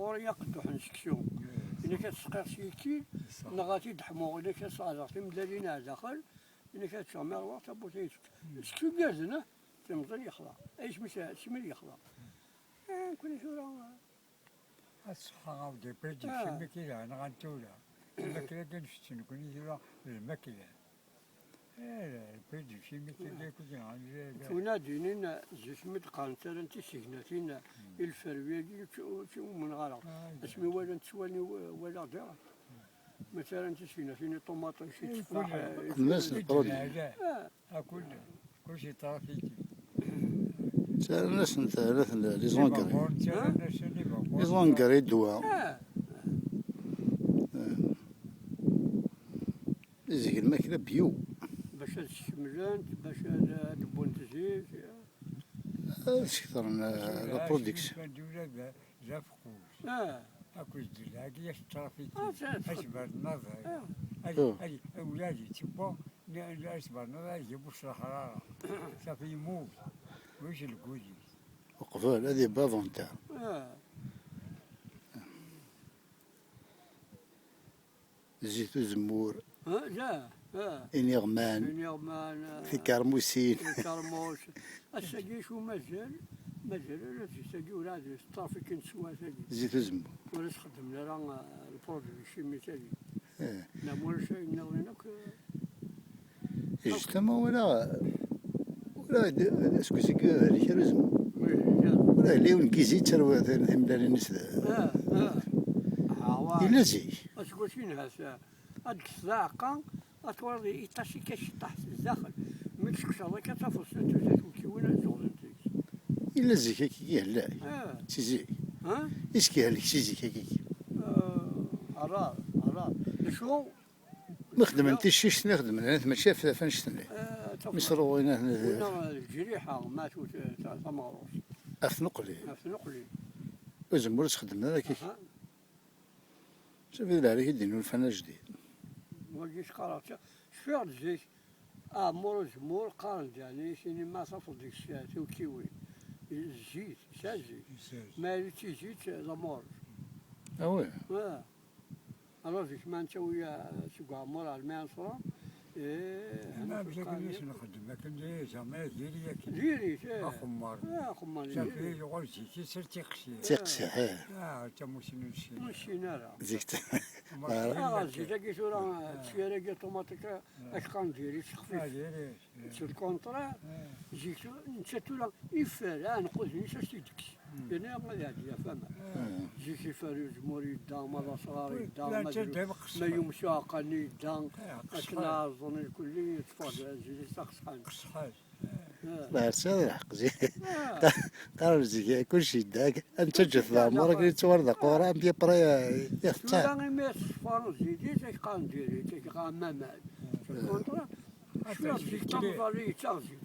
غوري يقدح نسكسو إلا كتسقير شي كيل نغاتي دحمو إلا كتصادق تمدالين على داخل إلا كتشمر الوقت بوتيت سكسو كازنا تمزل يخلع أيش مشى شمال يخلع كل شو راه الصحة غاودي بريدي شي ماكلة أنا غنتولى الماكلة كنفتن كوني جوا الماكلة بريدي شي ماكلة كنت غنجي كنا دينين زشمت قانتر أنت سجنتين الفروية من غرق اسمي ولا نتسواني ولا دار مثلا أنت سجنتين طماطم شي تفاح الناس الطرود كل شي طرافيكي سأل الناس ثلاث لي زونكري لي زونكري الدواء زيك الماكلة بيو باش الشملان باش دبون تزيد هادشي كثر من لا برودكسيون جا فقوس اكو الدلاكي ياش الطرافيكي اشبه النظر اجي اولادي تبا اشبه النظر يجيبوا الحرارة صافي يموت واش الكوزي وقفال هذه بافونتار زيت الزمور لا إنيغمان في كرموسين كرموس الساقي شو مازال لا تساقي ولا هذا الطرافي كنسوا ثاني زيت الزمور ولا تخدم لا راه البرودوي الشيمي ثاني لا مول شيء نغنيك اجتمع ولا اسكو سيكو هذيك الزمور ولا ليون كيزي تروى ثمدال الناس إلا زي اسكو شي ناس هاد الصاعقه أتوري يطاشي كاش تحت الداخل ملك شاء الله كتفوس تزات وكيونا زغلنتي إلا زي كي يهلاي شي زي إسكي هالك شي زي كي أراد شو نخدم انت الشيش نخدم انا ماشي فنشتني مصر وين الجريحه ماتوا تاع ثماروس افنقلي وزمور تخدم هذاك شوف إذا عليك يدينو الفن جديد ما جيش قرات شفيع الزيت مور زمور قارن يعني شيني ما صفر ديك الشات وكيوي الزيت سازي ما تيجي زمور وي أنا فيش ما نسوي سوق مور على الماء صرا ما بشكلش نخدم لكن زعما ديري خمار شافي يقول شي سير تيقشي تموشي نمشي نرى زيك زيك كي راه تشيرا كي طوماطيكا اش كنديري خفيف سير كونطرا جيت نشاتو لا يفال نقول نيش تيدك انا ما هادي فما جيت يفال جمهوري دام هذا صغاري دام ما يمشى قني دام اكنا ظن الكلي تفضل زيد سقسقان لا هذا الحق زين تعرف زي كل شيء داك انت جث عمرك اللي تورد قران بيا برا يختار لا ميس فارو زيدي تاش قنديري تاش قمامات كونطرا شنو زيك تمزالي تاغزي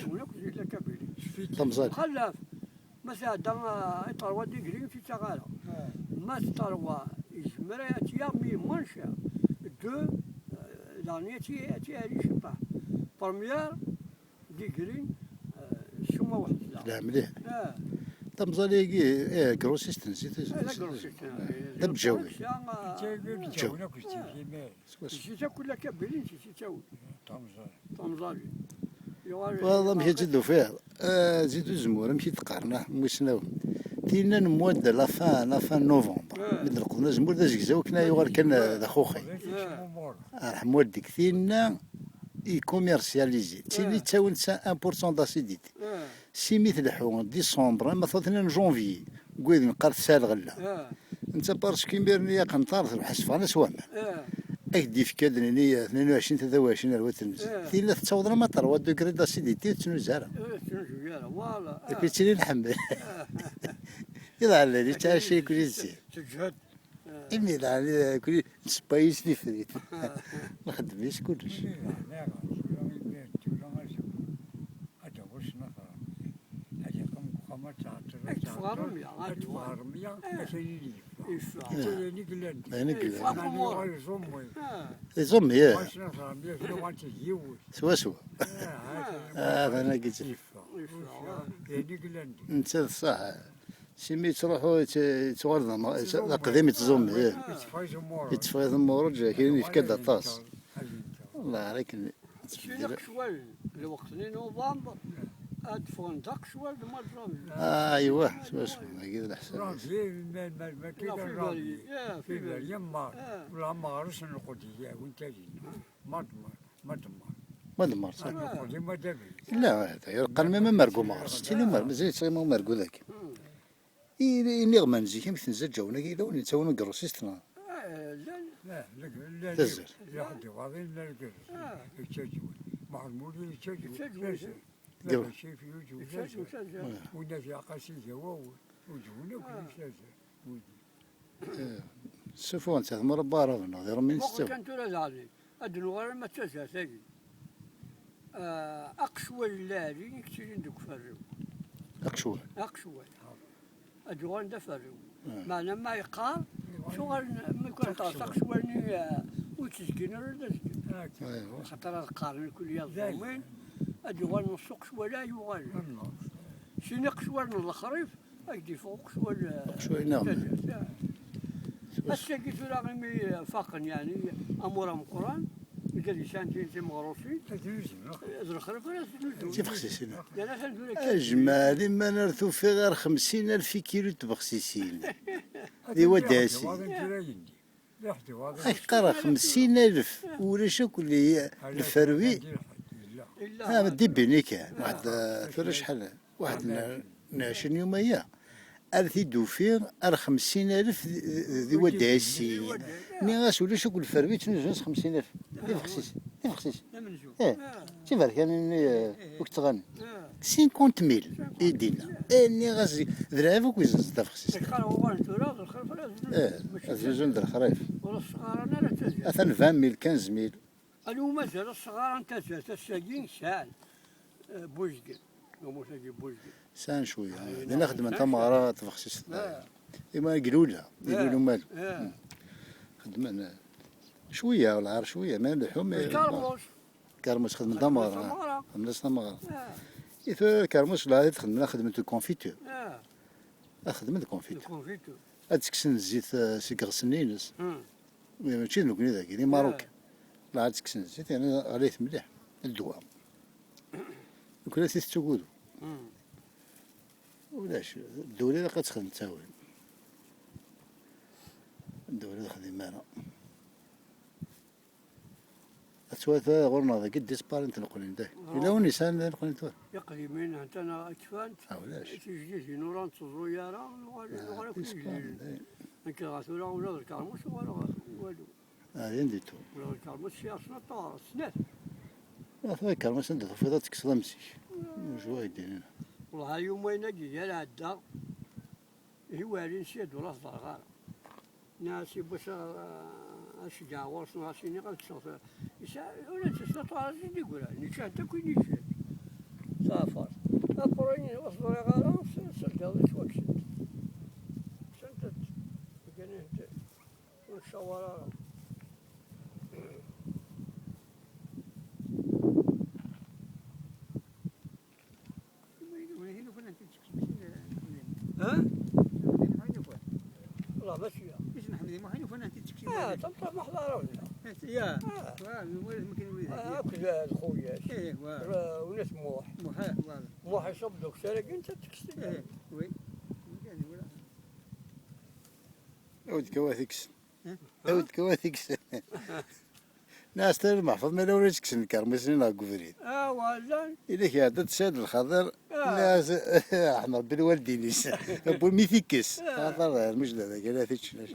ولا كزيد لك بيلي تمزال خلاف مثلا دار يطروا ديكري في تغالا ما تطروا يجمرات يامي منشا دو لانيتي اتي شبا برميير ديكري شوما واحد لا مليح تمزالي كروسيست نسيت لا بجاوي جيت كلها كبيرين تاوي تمزالي والله مشيت تزدو فيها زيدو زمور مشيت تقارنه موسناو تينا نمواد لافان نوفمبر من القضنا زمور دا زكزاو كنا يغار كان دا خوخي مواد ديك تينا يكوميرسياليزي تيني تاون 1% داسيديتي سي مثل حون ديسمبر مثلا جونفي قويد نقار سال غلا انت بارسكو ميرني قنطار تبحث فانا سوامان اكدي في كادريني 22 23 الوتن تيلا تصور ما تروا دوغري داسيديتي تنوزارا فوالا كنتي نحمل يلا على تاع شي كل زين تجهد إني لا كل سبايسني فريت ما خدمنيش كلش زوم يا سوا سوا انا قلت انت صح سمي تروحوا تغرد القديم يتزوم يتفاي زمور يتفغي ثمور كاين يفكد الطاس والله عليك شنو شوال الوقت نوفمبر ادفون داك شوال ما الرمل ايوا شوف كذا الحساب ما كاين في الرمل بالي في بالي يما ولا ما عرفش القضيه وانت جي ما دمر ما دمرت القضيه ما دابل لا يلقى ما مرقو ما عرفتش لي مزيد شي ما مرقو ذاك إني غمان نجي كم تنزل جونا كي لو نتساونو كروسيستنا لا لا تزر. لا حد واضين لا الجر يتشجعون مع المولي يتشجعون. لا شيء في وجهه يسجل يسجل والناس يعقسي جواو وجهونا كل يسجل شوفوا انت مربى راه غير من وقت يستوي كانت ولا زعلي ادنو غير ما تسجل ثاني اقشوى اللالي يكتشرين دوك فرو اقشوا اقشوى ادوان دا فرو معنا ما يقال شو غير ما يكون طاس شوالني وتسكين ولا تسكين ايوا خاطر القارن الكل يظلمين ادوان نسوق شوالا يوغال شنو شوال الخريف اجدي فوق شوال شوي نعم هسه قلت له غير فاقن يعني امور القران قال لي سانتين تي مغروسين الخريف ولا تبخسيسين انا سندور لك اجمالي ما نرثو في غير 50,000 كيلو تبخسيسين ايوا داسي قرا 50,000 ولا شكون اللي هي الفروي ها بدي بيني كان واحد ثلاث شحال واحد 20 يوميه أرثي دوفير 50,000 ذي وداسي ني غاس ولا شكون الفروي تنجز 50,000 يفخسيس شوف كان وقت غني 50,000 يدينا ني غاس ذراعك ويزز تفخسيس زوج الخرايف ولا الصغار انا لا تزال اثن 20,000 15,000 الو مازال الصغار انت تزال الساقين سال بوزقل ومو ساقي بوزقل سان شويه انا نخدم انت مغاره تفخسيس اما قلوله يقولوا مالو خدمنا شويه ولا عار شويه ما نلحهم كرموس خدمة دمار خدمنا دمار إذا كرموس لا خدمنا خدمة الكونفيتور خدمة الكونفيتور أتكسن الزيت سي غسنينس ماشي نكوني ذاك يعني ماروك لا تكسن الزيت يعني عليه مليح الدواء كل شيء تقولوا ولاش الدولة اللي كتخدم تاوي الدولة اللي خدم أنا أتواثا غورنا ذاك الديسبارنت نقول نداه إلا ونسان نقول نداه يقلي من أنت أنا كفانت ولاش تجدي نوران تزويارا ولا كل شيء أنك غاسولا ولا الكرموس ولا والو هذه نديتو ولا الكرموس شي أصلا طار سنات لا كرموس نديتو في ذات كسر مسيش جوا يدينا والله يومين نجي يا العدا هو اللي نسيت ولا صغار ناسي باش أشجع ورسنا عشان يقعد شغل ولا تسلط على شيء يقول نشاهد كل شيء سافر أقرأني وصل يا غالم سلت هذا شو أكشن سلتت كنت والشوارع ها؟ والله بس يا تطلع محضر ولا يا كذا خويا وناس موح يصب دوك سارق انت تكسر عود كواثكس عود كواثكس ناس تر محفظ ما لو تكسن كرمسني ناقو فريد ولا إذا كانت تساد الخضر ناس أحمر بالوالدين بو ميثيكس خاطر مش ذاك لا تشنا